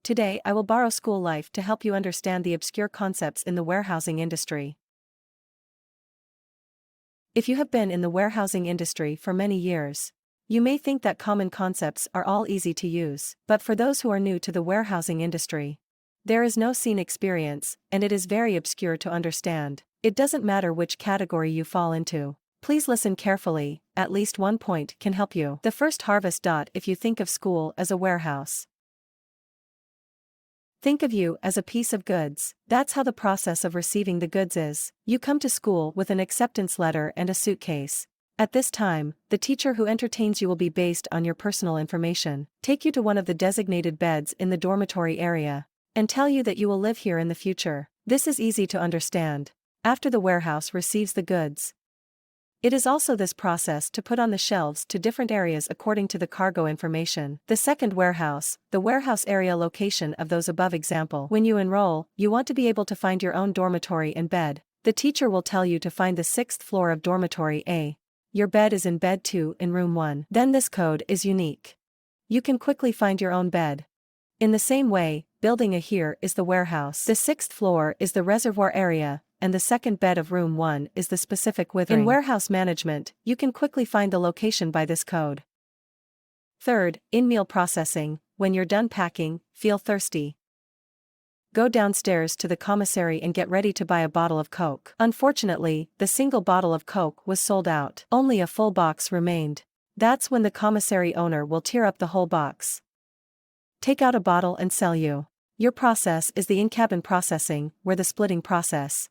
Today I will borrow school life to help you understand the obscure concepts in the warehousing industry. If you have been in the warehousing industry for many years, you may think that common concepts are all easy to use, but for those who are new to the warehousing industry, there is no seen experience, and it is very obscure to understand. It doesn't matter which category you fall into. Please listen carefully, at least one point can help you. The first harvest. If you think of school as a warehouse, think of you as a piece of goods. That's how the process of receiving the goods is. You come to school with an acceptance letter and a suitcase. At this time, the teacher who entertains you will be based on your personal information, take you to one of the designated beds in the dormitory area, and tell you that you will live here in the future. This is easy to understand. After the warehouse receives the goods, it is also this process to put on the shelves to different areas according to the cargo information. The second warehouse, the warehouse area location of those above example. When you enroll, you want to be able to find your own dormitory and bed. The teacher will tell you to find the 6th floor of dormitory A. Your bed is in bed 2 in room 1. Then this code is unique. You can quickly find your own bed. In the same way, building A here is the warehouse. The 6th floor is the reservoir area, and the second bed of room 1 is the specific withering. In warehouse management, you can quickly find the location by this code. Third, in meal processing, when you're done packing, feel thirsty, go downstairs to the commissary and get ready to buy a bottle of Coke. Unfortunately, the single bottle of Coke was sold out. Only a full box remained. That's when the commissary owner will tear up the whole box, take out a bottle and sell you. Your process is the in-cabin processing, where the splitting process.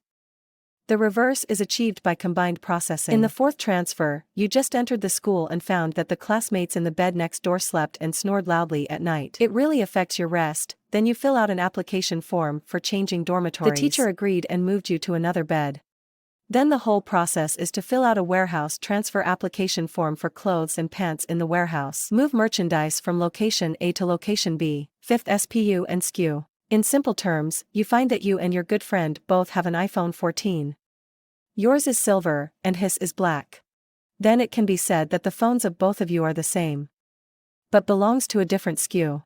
The reverse is achieved by combined processing. In the fourth transfer, you just entered the school and found that the classmates in the bed next door slept and snored loudly at night. It really affects your rest. Then you fill out an application form for changing dormitories. The teacher agreed and moved you to another bed. Then the whole process is to fill out a warehouse transfer application form for clothes and pants in the warehouse. Move merchandise from location A to location B. Fifth SPU and SKU. In simple terms, you find that you and your good friend both have an iPhone 14. Yours is silver, and his is black. Then it can be said that the phones of both of you are the same, but belongs to a different SKU.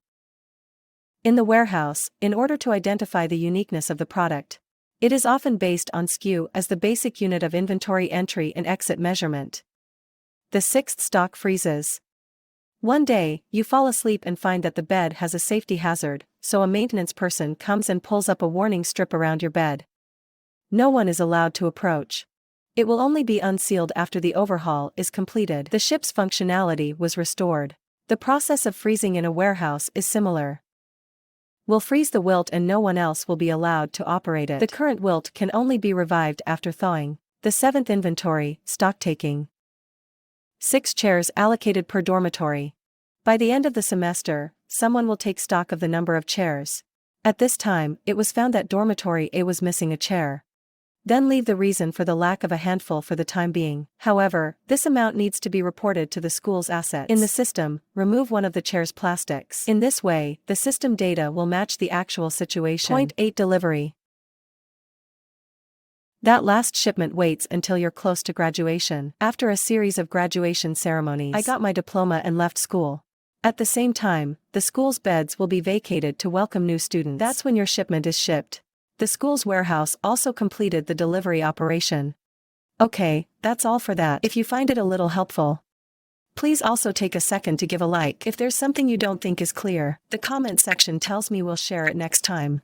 In the warehouse, in order to identify the uniqueness of the product, it is often based on SKU as the basic unit of inventory entry and exit measurement. The sixth stock freezes. One day, you fall asleep and find that the bed has a safety hazard, so a maintenance person comes and pulls up a warning strip around your bed. No one is allowed to approach. It will only be unsealed after the overhaul is completed. The ship's functionality was restored. The process of freezing in a warehouse is similar. We'll freeze the wilt and no one else will be allowed to operate it. The current wilt can only be revived after thawing. The seventh inventory, stock taking. 6 chairs allocated per dormitory. By the end of the semester, someone will take stock of the number of chairs. At this time, it was found that dormitory A was missing a chair. Then leave the reason for the lack of a handful for the time being. However, this amount needs to be reported to the school's assets. In the system, remove one of the chair's plastics. In this way, the system data will match the actual situation. Point 8 Delivery. That last shipment waits until you're close to graduation. After a series of graduation ceremonies, I got my diploma and left school. At the same time, the school's beds will be vacated to welcome new students. That's when your shipment is shipped. The school's warehouse also completed the delivery operation. Okay, that's all for that. If you find it a little helpful, please also take a second to give a like. If there's something you don't think is clear, the comment section tells me we'll share it next time.